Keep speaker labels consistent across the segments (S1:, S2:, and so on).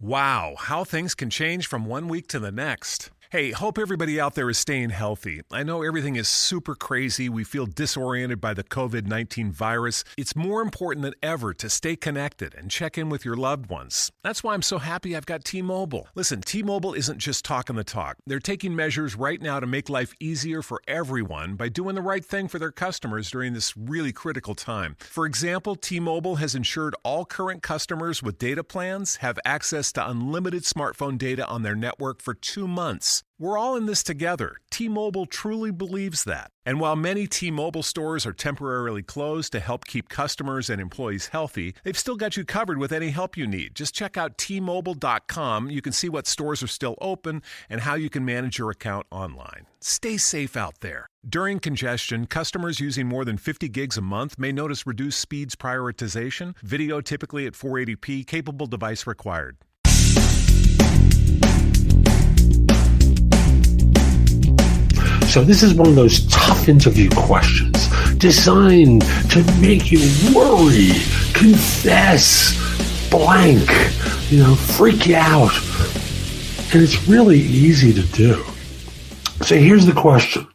S1: Wow, how things can change from one week to the next. Hey, hope everybody out there is staying healthy. I know everything is super crazy. We feel disoriented by the COVID-19 virus. It's more important than ever to stay connected and check in with your loved ones. That's why I'm so happy I've got T-Mobile. Listen, T-Mobile isn't just talking the talk. They're taking measures right now to make life easier for everyone by doing the right thing for their customers during this really critical time. For example, T-Mobile has ensured all current customers with data plans have access to unlimited smartphone data on their network for 2 months. We're all in this together. T-Mobile truly believes that. And while many T-Mobile stores are temporarily closed to help keep customers and employees healthy, they've still got you covered with any help you need. Just check out T-Mobile.com. You can see what stores are still open and how you can manage your account online. Stay safe out there. During congestion, customers using more than 50 gigs a month may notice reduced speeds prioritization, video typically at 480p, capable device required.
S2: So this is one of those tough interview questions designed to make you worry, confess, blank, freak you out. And it's really easy to do. So here's the question.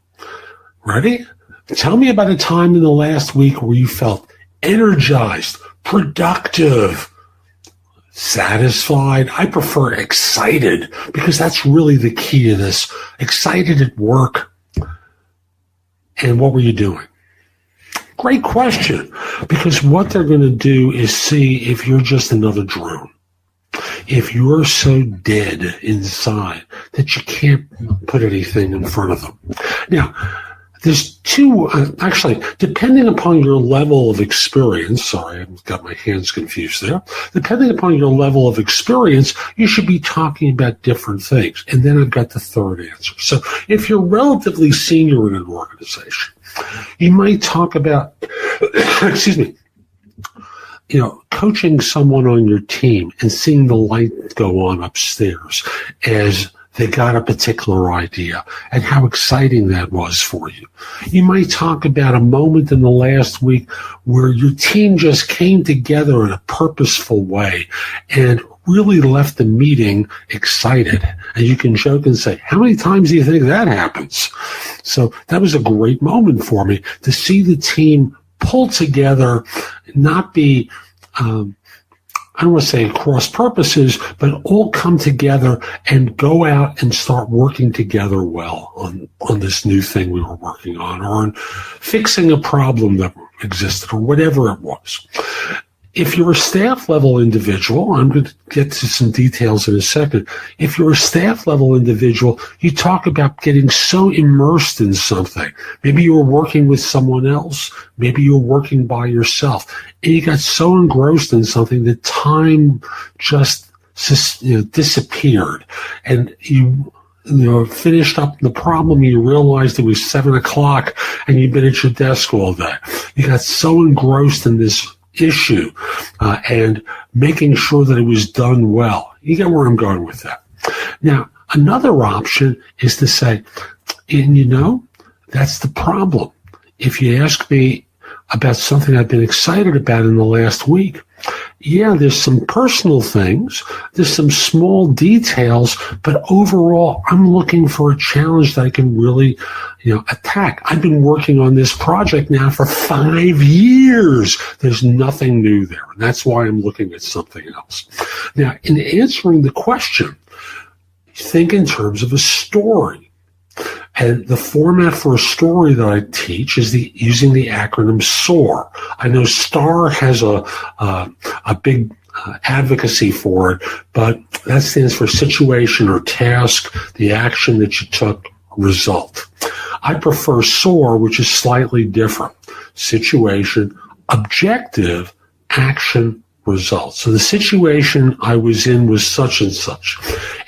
S2: Ready? Tell me about a time in the last week where you felt energized, productive, satisfied. I prefer excited because that's really the key to this. Excited at work. And what were you doing? Great question, because what they're going to do is see if you're just another drone. If you're so dead inside that you can't put anything in front of them. Now, there's two, actually, depending upon your level of experience, sorry, I've got my hands confused there. Depending upon your level of experience, you should be talking about different things. And then I've got the third answer. So if you're relatively senior in an organization, you might talk about, coaching someone on your team and seeing the light go on upstairs as they got a particular idea and how exciting that was for you. You might talk about a moment in the last week where your team just came together in a purposeful way and really left the meeting excited. And you can joke and say, how many times do you think that happens? So that was a great moment for me to see the team pull together, not be I don't want to say cross purposes, but all come together and go out and start working together well on this new thing we were working on, or on fixing a problem that existed, or whatever it was. If you're a staff level individual, I'm going to get to some details in a second. If you're a staff level individual, you talk about getting so immersed in something. Maybe you were working with someone else. Maybe you were working by yourself. And you got so engrossed in something that time just disappeared. And you finished up the problem, you realized it was 7 o'clock and you've been at your desk all day. You got so engrossed in this issue and making sure that it was done well. You get where I'm going with that. Now, another option is to say, that's the problem. If you ask me about something I've been excited about in the last week, there's some personal things, there's some small details, but overall, I'm looking for a challenge that I can really, attack. I've been working on this project now for 5 years. There's nothing new there, and that's why I'm looking at something else. Now, in answering the question, think in terms of a story. And the format for a story that I teach is using the acronym SOAR. I know STAR has a big advocacy for it, but that stands for situation or task, the action that you took, result. I prefer SOAR, which is slightly different. Situation, objective, action, result. So the situation I was in was such and such.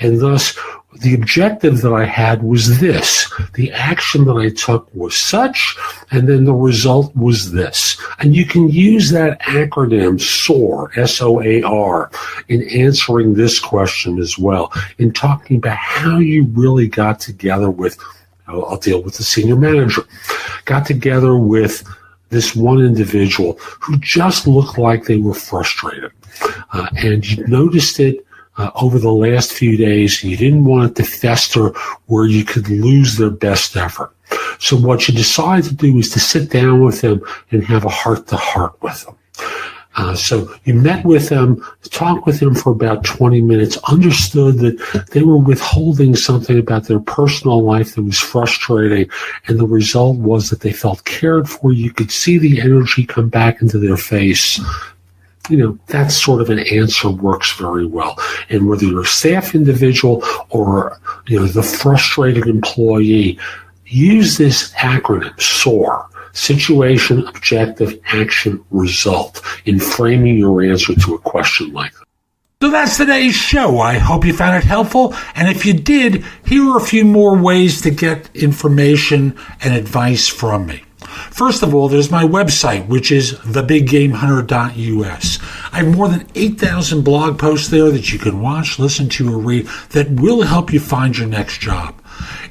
S2: And thus, the objective that I had was this. The action that I took was such, and then the result was this. And you can use that acronym SOAR, S-O-A-R, in answering this question as well, in talking about how you really got together with, I'll deal with the senior manager, got together with this one individual who just looked like they were frustrated. And you noticed it over the last few days, and you didn't want it to fester where you could lose their best effort. So what you decided to do is to sit down with them and have a heart-to-heart with them. So you met with them, talked with them for about 20 minutes, understood that they were withholding something about their personal life that was frustrating, and the result was that they felt cared for. You could see the energy come back into their face. That sort of an answer works very well. And whether you're a staff individual or, the frustrated employee, use this acronym, SOAR. Situation, objective, action, result, in framing your answer to a question like that.
S3: So that's today's show. I hope you found it helpful. And if you did, here are a few more ways to get information and advice from me. First of all, there's my website, which is thebiggamehunter.us. I have more than 8,000 blog posts there that you can watch, listen to, or read that will help you find your next job.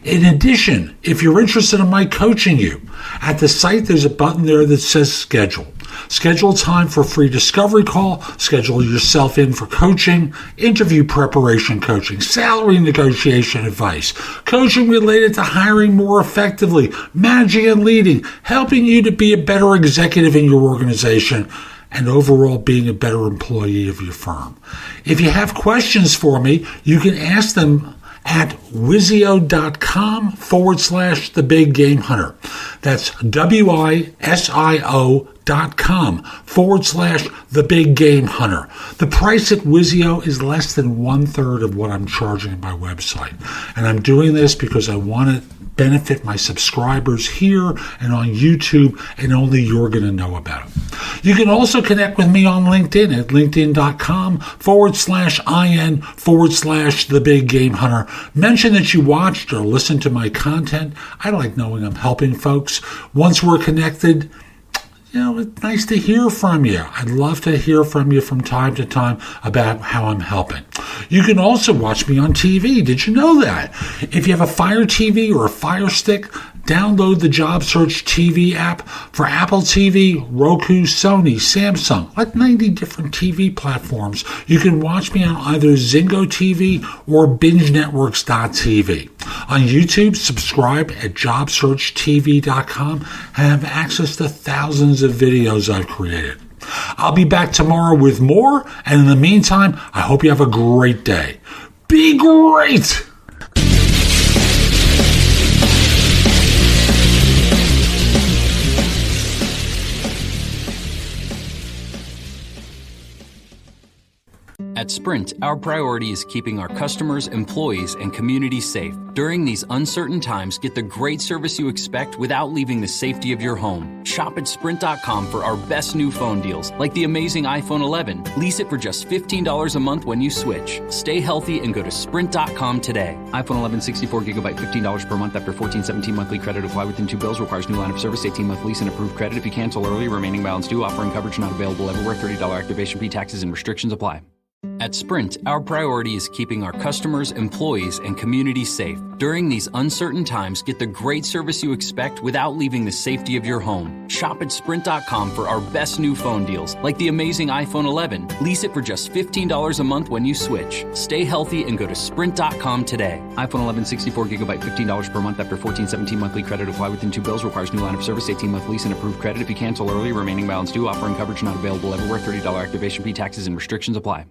S3: In addition, if you're interested in my coaching you, at the site there's a button there that says schedule. Schedule time for a free discovery call, schedule yourself in for coaching, interview preparation coaching, salary negotiation advice, coaching related to hiring more effectively, managing and leading, helping you to be a better executive in your organization, and overall being a better employee of your firm. If you have questions for me, you can ask them at Wizio.com/The Big Game Hunter. That's WISIO.com/The Big Game Hunter. The price at Wizio is less than 1/3 of what I'm charging on my website. And I'm doing this because I want to benefit my subscribers here and on YouTube, and only you're going to know about it. You can also connect with me on LinkedIn at linkedin.com/IN/The Big Game Hunter. Mention that you watched or listened to my content. I like knowing I'm helping folks. Once we're connected, it's nice to hear from you. I'd love to hear from you from time to time about how I'm helping. You can also watch me on TV. Did you know that? If you have a Fire TV or a Fire Stick, download the Job Search TV app for Apple TV, Roku, Sony, Samsung, like 90 different TV platforms. You can watch me on either Zingo TV or BingeNetworks.tv. On YouTube, subscribe at JobSearchTV.com and have access to thousands of videos I've created. I'll be back tomorrow with more, and in the meantime, I hope you have a great day. Be great!
S4: At Sprint, our priority is keeping our customers, employees, and communities safe. During these uncertain times, get the great service you expect without leaving the safety of your home. Shop at Sprint.com for our best new phone deals, like the amazing iPhone 11. Lease it for just $15 a month when you switch. Stay healthy and go to Sprint.com today. iPhone 11 64GB, $15 per month after 14/17 monthly credit. Apply within 2 bills. Requires new line of service, 18-month lease, and approved credit. If you cancel early, remaining balance due. Offering coverage not available everywhere. $30 activation fee. Taxes and restrictions apply. At Sprint, our priority is keeping our customers, employees, and communities safe. During these uncertain times, get the great service you expect without leaving the safety of your home. Shop at Sprint.com for our best new phone deals, like the amazing iPhone 11. Lease it for just $15 a month when you switch. Stay healthy and go to Sprint.com today. iPhone 11 64GB, $15 per month after 14/17 monthly credit. Apply within 2 bills. Requires new line of service, 18-month lease, and approved credit. If you cancel early, remaining balance due. Offering coverage not available everywhere. $30 activation fee. Taxes and restrictions apply.